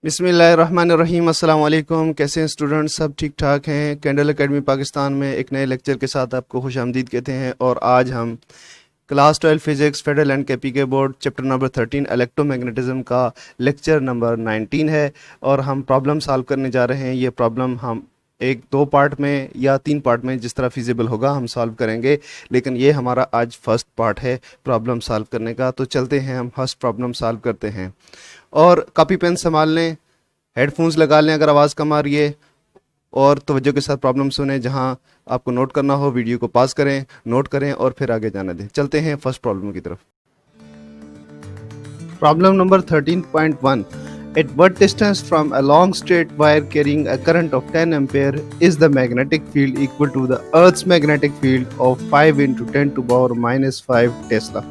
बिस्मिल्लाहिर्रहमानिर्रहीम। अस्सलाम वालेकुम। कैसे हैं स्टूडेंट्स? सब ठीक ठाक हैं? कैंडल एकेडमी पाकिस्तान में एक नए लेक्चर के साथ आपको खुशामदीद कहते हैं। और आज हम class 12 physics federal and KPK board chapter number 13 electromagnetism का लेक्चर नंबर 19 है और हम प्रॉब्लम सॉल्व करने जा रहे हैं। ये प्रॉब्लम हम एक दो पार्ट में या तीन पार्ट में जिस तरह फिजिबल होगा हम सॉल्व करेंगे, लेकिन ये हमारा आज फर्स्ट पार्ट है प्रॉब्लम सॉल्व करने का। तो चलते हैं, हम फर्स्ट प्रॉब्लम सॉल्व करते हैं। और कॉपी पेन संभाल लें, हेडफोन्स लगा लें अगर आवाज़ कम आ रही है, और तवज्जो के साथ प्रॉब्लम सुने। जहां आपको नोट करना हो वीडियो को पॉज करें, नोट करें और फिर आगे जाने दें। चलते हैं फर्स्ट प्रॉब्लम की तरफ। Problem number 13.1। At what distance from a long straight wire carrying a current of 10 ampere is the magnetic field equal to the Earth's magnetic field of 5 into 10 to power minus 5 Tesla?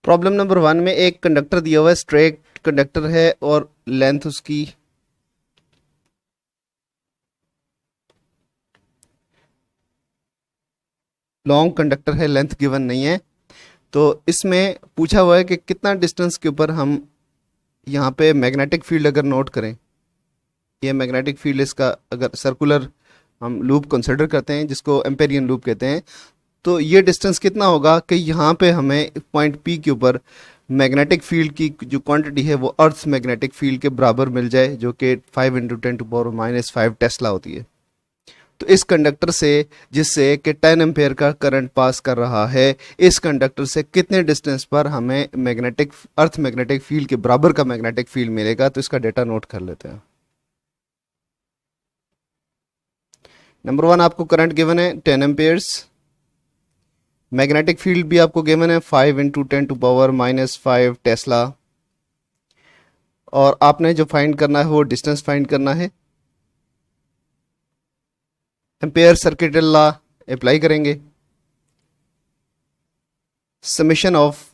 Problem number 1 में एक conductor दिया हुआ है, straight conductor है और length उसकी long conductor है, length given नहीं है। तो इसमें पूछा हुआ है कि कितना डिस्टेंस के ऊपर हम यहाँ पे मैग्नेटिक फील्ड अगर नोट करें, ये मैग्नेटिक फील्ड इसका अगर सर्कुलर हम लूप कंसिडर करते हैं जिसको एम्पेरियन लूप कहते हैं, तो ये डिस्टेंस कितना होगा कि यहाँ पे हमें पॉइंट पी के ऊपर मैग्नेटिक फील्ड की जो क्वांटिटी है वो अर्थ मैग्नेटिक फील्ड के बराबर मिल जाए, जो कि 5 into 10 to power minus 5 Tesla होती है। तो इस कंडक्टर से, जिससे कि 10 एम्पेयर का करंट पास कर रहा है, इस कंडक्टर से कितने डिस्टेंस पर हमें अर्थ मैग्नेटिक फील्ड के बराबर का मैग्नेटिक फील्ड मिलेगा। तो इसका डेटा नोट कर लेते हैं। नंबर 1 आपको करंट गिवन है 10 एम्पेयर्स, मैग्नेटिक फील्ड भी आपको गिवन है 5 into 10 to power minus 5 Tesla, और आपने जो फाइंड करना है वो डिस्टेंस फाइंड करना है। एम्पेयर सर्किट लॉ अप्लाई करेंगे। Summation of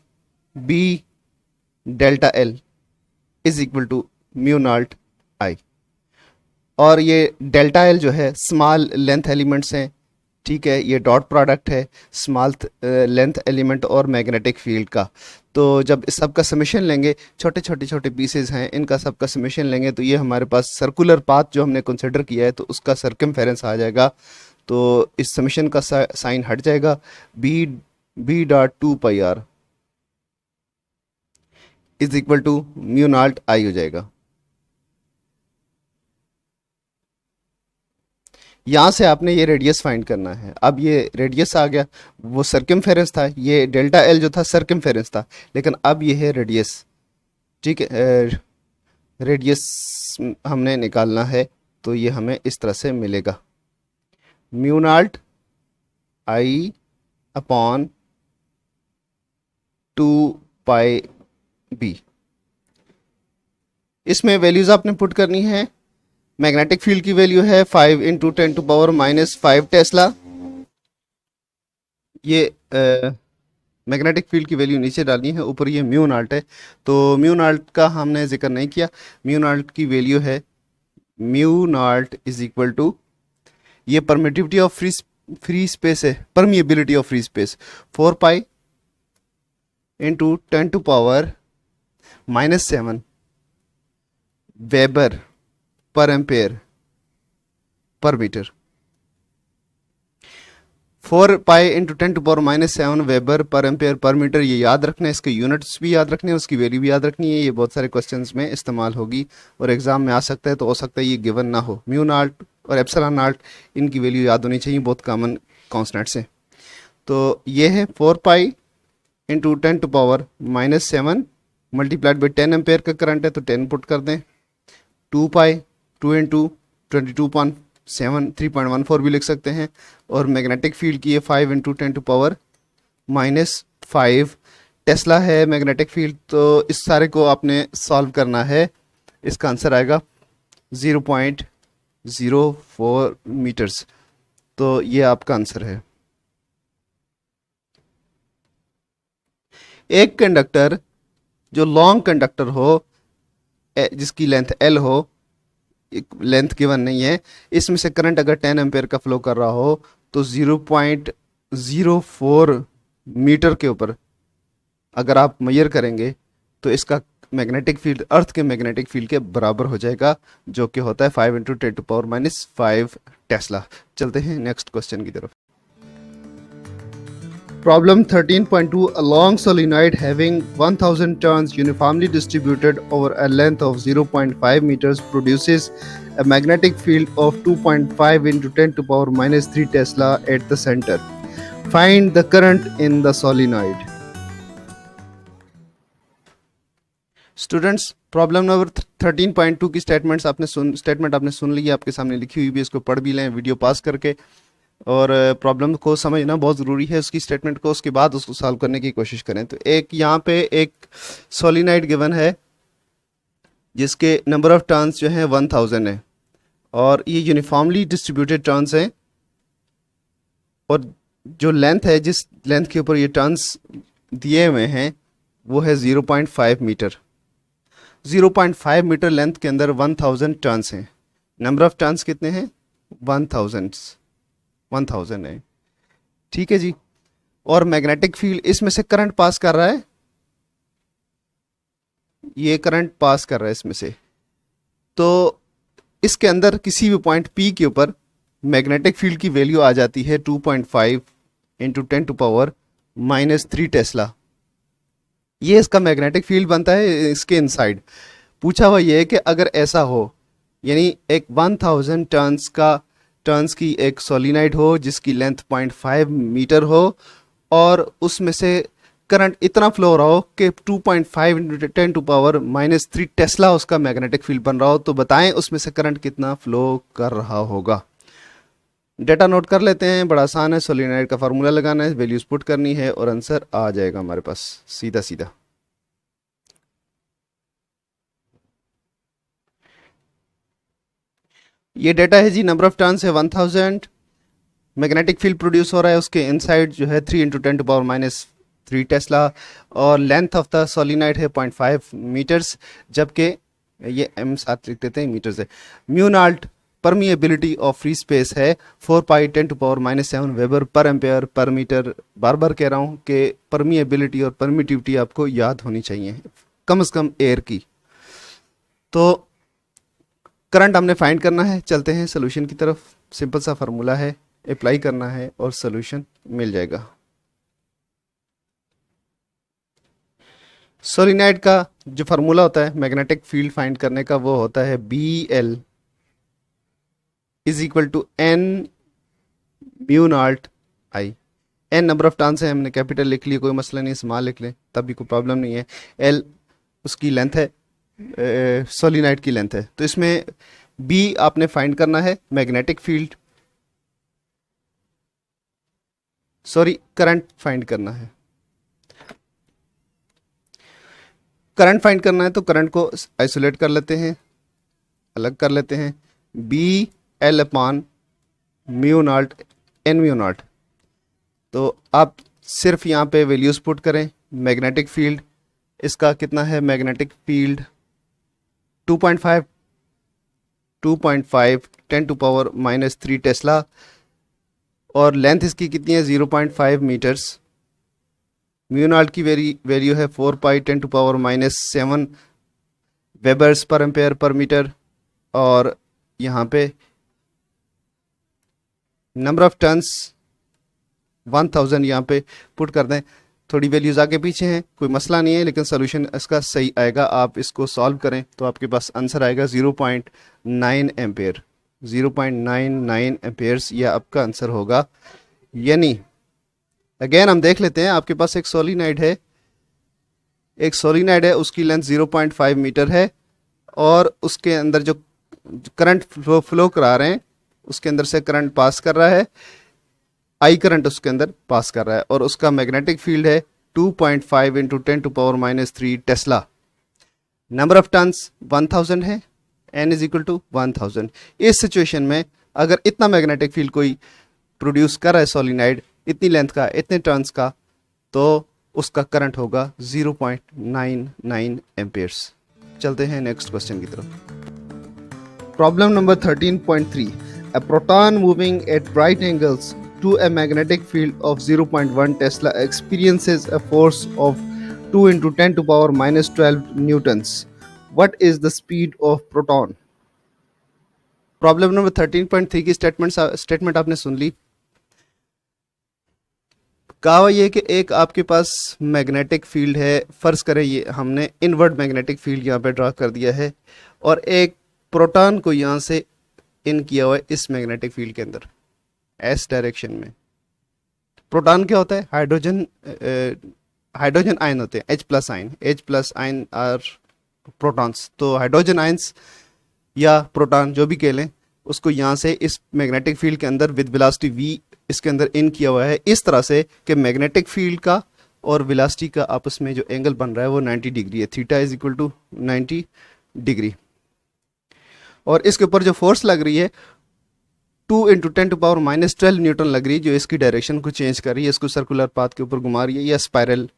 B delta L is equal to mu naught I, और ये डेल्टा एल जो है स्मॉल लेंथ एलिमेंट्स हैं, ठीक है, ये डॉट प्रोडक्ट है स्मॉल लेंथ एलिमेंट और मैग्नेटिक फील्ड का। तो जब इस सब का समेशन लेंगे, छोटे छोटे पीसेस हैं, इनका सब का समेशन लेंगे, तो ये हमारे पास सर्कुलर पाथ जो हमने कंसिडर किया है तो उसका सर्कमफेरेंस आ जाएगा। तो इस समेशन का साइन हट जाएगा, B dot 2 pi R is equal to mu naught I हो जाएगा। यहाँ से आपने ये रेडियस फाइंड करना है। अब ये रेडियस आ गया, वो सर्कमफेरेंस था, ये डेल्टा एल जो था सर्कमफेरेंस था, लेकिन अब ये है रेडियस, ठीक है। रेडियस हमने निकालना है, तो ये हमें इस तरह से मिलेगा, म्यू नॉट आई अपॉन 2 पाई बी। इसमें वैल्यूज आपने पुट करनी है। मैग्नेटिक फील्ड की वैल्यू है 5 into 10 to power minus 5 Tesla. ये मैग्नेटिक फील्ड की वैल्यू नीचे डालनी है, ऊपर ये म्यू नॉट है, तो म्यू नॉट का हमने जिक्र नहीं किया। म्यू नॉट की वैल्यू है, mu naught is equal to, ये परमिटिविटी ऑफ फ्री स्पेस है, permeability of free space, 4 pi into 10 to power minus 7 weber per ampere per metre. 4 pi into 10 to power minus 7 weber per ampere per metre, ये याद रखना है, इसके units भी याद रखने हैं, उसकी वैल्यू भी याद रखनी है। ये बहुत सारे क्वेश्चंस में इस्तेमाल होगी और एग्जाम में आ सकता है, तो हो सकता है ये गिवन ना हो। म्यू नॉट और एप्सिलॉन नॉट, इनकी वैल्यू याद होनी चाहिए, बहुत कॉमन कॉन्स्टेंट्स हैं। तो ये है 4 pi into 10 to power minus 7 multiplied by 10 ampere का करंट है, तो 10 पुट कर दें। 2 पाई 2 इंटू 22.7 3.14 भी लिख सकते हैं, और मैग्नेटिक फील्ड की है 5 into 10 to power minus 5 tesla है मैग्नेटिक फील्ड। तो इस सारे को आपने सॉल्व करना है, इसका आंसर आएगा 0.04 मीटर्स। तो ये आपका आंसर है। एक कंडक्टर जो लॉन्ग कंडक्टर हो, जिसकी लेंथ एल हो, लेंथ गिवन नहीं है, इसमें से करंट अगर 10 एम्पेयर का फ्लो कर रहा हो, तो 0.04 मीटर के ऊपर अगर आप मेजर करेंगे तो इसका मैग्नेटिक फील्ड अर्थ के मैग्नेटिक फील्ड के बराबर हो जाएगा, जो कि होता है 5 × 10⁻⁵ टेस्ला। चलते हैं नेक्स्ट क्वेश्चन की तरफ। Problem 13.2, a long solenoid having 1000 turns uniformly distributed over a length of 0.5 meters produces a magnetic field of 2.5 × 10⁻³ Tesla at the center. Find the current in the solenoid. Students, problem number 13.2 की statement आपने सुन ली है, आपके सामने लिखी हुई भी, इसको पढ़ भी लें वीडियो पास करके, और प्रॉब्लम को समझना बहुत ज़रूरी है उसकी स्टेटमेंट को, उसके बाद उसको सॉल्व करने की कोशिश करें। तो एक यहाँ पे एक सोलिनाइड गिवन है जिसके नंबर ऑफ टर्न्स जो है 1000 है, और ये यूनिफॉर्मली डिस्ट्रीब्यूटेड टर्न्स हैं, और जो लेंथ है, जिस लेंथ के ऊपर ये टर्न्स दिए हुए हैं वो है 0.5 मीटर। 0.5 मीटर लेंथ के अंदर 1000 टर्न्स हैं। नंबर ऑफ टर्न्स कितने हैं? 1000 है, ठीक है जी। और मैग्नेटिक फील्ड, इसमें से करंट पास कर रहा है, ये करंट पास कर रहा है इसमें से, तो इसके अंदर किसी भी पॉइंट P के ऊपर मैग्नेटिक फील्ड की वैल्यू आ जाती है 2.5 × 10⁻³ टेस्ला। ये इसका मैग्नेटिक फील्ड बनता है इसके इनसाइड। पूछा हुआ ये है कि अगर ऐसा हो, यानी एक 1000 टर्न्स की एक सोलिनाइड हो जिसकी लेंथ 0.5 मीटर हो, और उसमें से करंट इतना फ्लो हो रहा हो कि 2.5 × 10⁻³ टेस्ला उसका मैग्नेटिक फील्ड बन रहा हो, तो बताएं उसमें से करंट कितना फ्लो कर रहा होगा। डेटा नोट कर लेते हैं, बड़ा आसान है। सोलिनॉइड का फार्मूला लगाना है, वैल्यूज पुट करनी है और आंसर आ जाएगा हमारे पास सीधा सीधा। ये डेटा है जी, नंबर ऑफ टर्न्स है 1000, मैग्नेटिक फील्ड प्रोड्यूस हो रहा है उसके इनसाइड जो है 3 × 10⁻³ टेस्ला, और लेंथ ऑफ द सोलिनॉइड है 0.5 मीटर्स, जबकि ये m साथ लिख देते हैं, मीटर्स है। Mu not permeability of free space है 4π10⁻⁷ weber per ampere per metre. बार बार कह रहा हूँ कि परमिएबिलिटी और परमिटिविटी आपको याद होनी चाहिए, कम से कम एयर की। तो करंट हमने फाइंड करना है, चलते हैं सोल्यूशन की तरफ। सिंपल सा फार्मूला है, अप्लाई करना है और सोल्यूशन मिल जाएगा। सोलिनॉइड का जो फार्मूला होता है मैग्नेटिक फील्ड फाइंड करने का, वो होता है BL = N μ0 I। N number of turns है, हमने कैपिटल लिख लिया, कोई मसला नहीं, स्मॉल लिख लें तब भी कोई प्रॉब्लम नहीं है। L उसकी लेंथ है, सोलिनॉइड की लेंथ है। तो इसमें B आपने फाइंड करना है magnetic field, sorry current find करना है। करंट फाइंड करना है तो करंट को आइसोलेट कर लेते हैं, अलग कर लेते हैं। BL/μ0 N μ0। तो आप सिर्फ यहाँ पे वैल्यूज पुट करें। मैग्नेटिक फील्ड इसका कितना है? मैग्नेटिक फील्ड 2.5 × 10⁻³ टेस्ला, और लेंथ इसकी कितनी है? 0.5 मीटर्स। μ0 की वैल्यू है 4π10⁻⁷ वेबर्स पर एम्पेयर पर मीटर, और यहाँ पे नंबर ऑफ टर्न्स 1000 यहाँ पे पुट कर दें। थोड़ी वैल्यूज आगे पीछे हैं, कोई मसला नहीं है, लेकिन सोल्यूशन इसका सही आएगा। आप इसको सॉल्व करें तो आपके पास आंसर आएगा 0.9 एम्पेयर। 0.99 एम्पेयर्स यह आपका आंसर होगा। यानी अगेन हम देख लेते हैं, आपके पास एक सोलिनॉइड है, उसकी लेंथ 0.5 मीटर है, और उसके अंदर जो करंट फ्लो करा रहे हैं उसके अंदर से करंट पास कर रहा है, आई करंट उसके अंदर पास कर रहा है, और उसका मैग्नेटिक फील्ड है 2.5 × 10⁻³ टेस्ला। नंबर ऑफ टर्न्स 1000 है, N = 1000। इस सिचुएशन में अगर इतना मैग्नेटिक फील्ड कोई प्रोड्यूस कर रहा है सोलिनॉइड, इतनी लेंथ का, इतने टर्न्स का, तो उसका करंट होगा 0.99 एम्पेयर्स। चलते हैं नेक्स्ट क्वेश्चन की तरफ। Problem number 13.3, a proton moving at right angles to a magnetic field of 0.1 Tesla experiences a force of 2 into 10 to power minus 12 newtons. What is the speed of proton? Problem number 13.3 की statement आपने सुन ली। कहा हुआ ये कि एक आपके पास magnetic field है, फर्ज करें ये हमने इनवर्ड मैग्नेटिक फील्ड यहाँ पे ड्रा कर दिया है, और एक प्रोटॉन को यहाँ से इन किया हुआ है इस मैग्नेटिक फील्ड के अंदर एस डायरेक्शन में। प्रोटॉन क्या होता है? हाइड्रोजन आयन होते हैं, H plus ion or protons. तो हाइड्रोजन आयंस या प्रोटॉन जो भी कह लें, उसको यहाँ से इस मैग्नेटिक फील्ड के अंदर विद वेलोसिटी v इसके अंदर इन किया हुआ है, इस तरह से कि मैग्नेटिक फील्ड का और वेलोसिटी का आपस में जो एंगल बन रहा है वो 90 डिग्री है, theta is equal to 90 degree. और इसके ऊपर जो फोर्स लग रही है 2 into 10 to power minus 12 newton लग रही है, जो इसकी डायरेक्शन को चेंज कर रही है, इसको सर्कुलर पाथ के ऊपर घुमा रही है, या स्पाइरल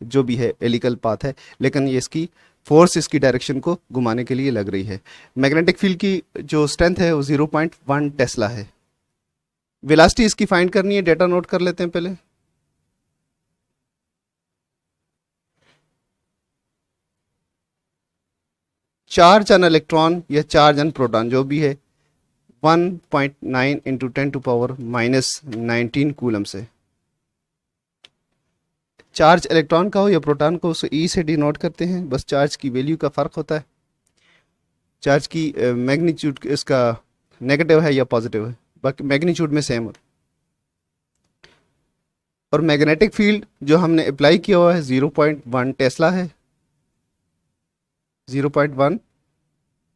जो भी है एलिकल पाथ है, लेकिन ये इसकी फोर्स इसकी डायरेक्शन को घुमाने के लिए लग रही है। मैग्नेटिक फील्ड की जो स्ट्रेंथ है वो 0.1 टेस्ला है। वेलोसिटी इसकी फाइंड करनी है, डेटा नोट कर लेते हैं पहले। चार्ज ऑन इलेक्ट्रॉन या चार्ज ऑन प्रोटॉन जो भी है 1.9 into 10 to power minus 19 coulomb से। चार्ज इलेक्ट्रॉन का हो या प्रोटॉन को, उसे ई से डिनोट करते हैं, बस चार्ज की वैल्यू का फर्क होता है। चार्ज की मैग्नीट्यूड इसका नेगेटिव है या पॉजिटिव है, बाकी मैग्नीट्यूड में सेम होता है। और मैग्नेटिक फील्ड जो हमने अप्लाई किया हुआ है 0.1 टेस्ला है, 0.1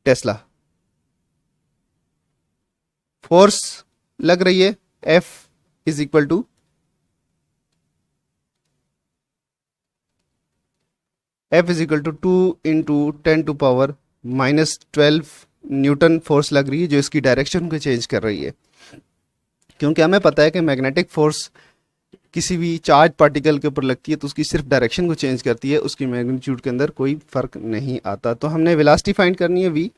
टेस्ला। फोर्स लग रही है F is equal to F is equal to 2 into 10 to power minus 12 newton force लग रही है, जो इसकी डायरेक्शन को चेंज कर रही है। क्योंकि हमें पता है कि मैग्नेटिक फोर्स किसी भी चार्ज पार्टिकल के ऊपर लगती है तो उसकी सिर्फ डायरेक्शन को चेंज करती है, उसकी मैग्नीट्यूड के अंदर कोई फर्क नहीं आता। तो हमने वेलोसिटी फाइंड करनी है v।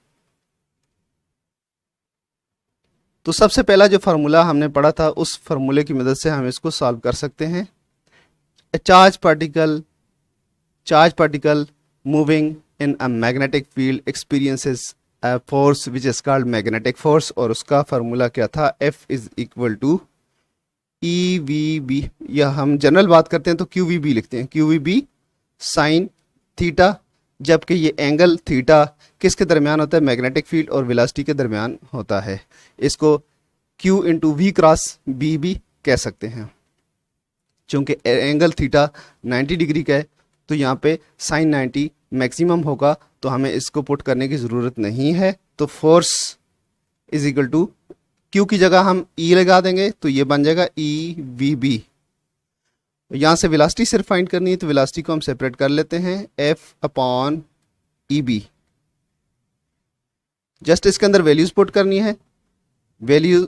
तो सबसे पहला जो फार्मूला हमने पढ़ा था उस फार्मूले की मदद से हम इसको सॉल्व कर सकते हैं। Charge particle moving in a magnetic field experiences a force which is called magnetic force, और उसका फार्मूला क्या था? F is equal to EVB, या हम जनरल बात करते हैं तो QVB लिखते हैं, QVB साइन थीटा, जबकि ये एंगल थीटा किसके दरमियान होता है? मैग्नेटिक फील्ड और वेलोसिटी के दरमियान होता है। इसको Q into V cross B भी कह सकते हैं। चूंकि एंगल थीटा 90 डिग्री का है तो यहाँ पे साइन 90 मैक्सिमम होगा, तो हमें इसको पुट करने की ज़रूरत नहीं है। तो force is equal to Q की जगह हम E लगा देंगे तो ये बन जाएगा EVB। यहाँ से वेलोसिटी सिर्फ फाइंड करनी है, तो वेलोसिटी को हम सेपरेट कर लेते हैं, F अपॉन EB। जस्ट इसके अंदर वैल्यूज पुट करनी है। वैल्यू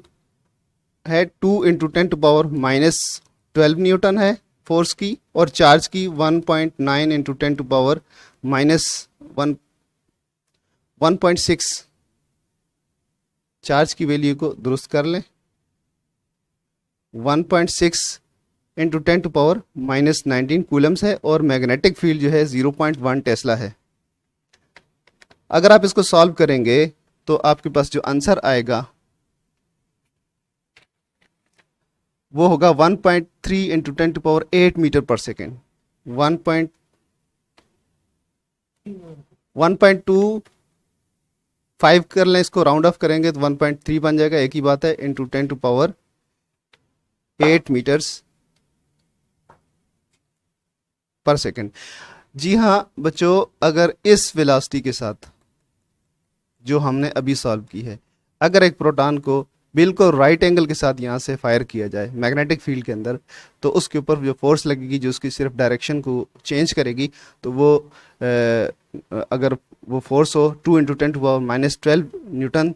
है 2 into 10 to power minus 12 newton है फोर्स की, और चार्ज की 1.9 into 10 to power minus 1.6। Charge की वैल्यू को दुरुस्त कर लें, 1.6 into 10 to power minus 19 coulombs है, और मैग्नेटिक फील्ड जो है 0.1 टेस्ला है। अगर आप इसको सॉल्व करेंगे तो आपके पास जो आंसर आएगा वो होगा 1.3 into 10 to power 8 metre per second. 1.25 कर लें, इसको राउंड ऑफ करेंगे तो 1.3 बन जाएगा, एक ही बात है, इंटू 10 टू पावर 8 मीटर्स पर सेकेंड। जी हाँ बच्चों, अगर इस वेलोसिटी के साथ जो हमने अभी सॉल्व की है, अगर एक प्रोटॉन को बिल्कुल राइट एंगल के साथ यहाँ से फायर किया जाए मैग्नेटिक फील्ड के अंदर, तो उसके ऊपर जो फोर्स लगेगी जो उसकी सिर्फ डायरेक्शन को चेंज करेगी, तो वो अगर वो फोर्स हो 2 into 10 to power minus 12 newton,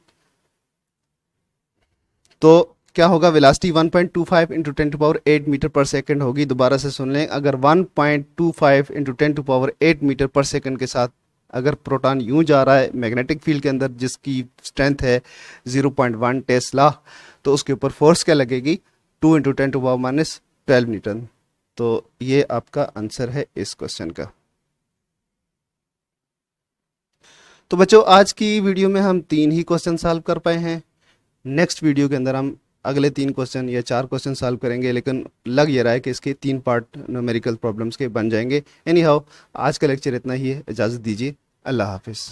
तो क्या होगा? Velocity 1.25 into 10 to power 8 metre per second होगी। दोबारा से सुन लें, अगर 1.25 into 10 to power 8 metre per second के साथ अगर प्रोटॉन यूं जा रहा है मैग्नेटिक फील्ड के अंदर जिसकी स्ट्रेंथ है 0.1 टेस्ला, तो उसके ऊपर फोर्स क्या लगेगी? 2 into 10 to power minus 12 newton. तो ये आपका आंसर है इस क्वेश्चन का। तो बच्चों आज की वीडियो में हम 3 ही क्वेश्चन सॉल्व कर पाए हैं। नेक्स्ट वीडियो के अंदर हम अगले 3 क्वेश्चन या 4 क्वेश्चन सॉल्व करेंगे, लेकिन लग ये रहा है कि इसके 3 पार्ट न्यूमेरिकल प्रॉब्लम्स के बन जाएंगे। एनी हाउ आज का लेक्चर इतना ही है, इजाज़त दीजिए, अल्लाह हाफिज़।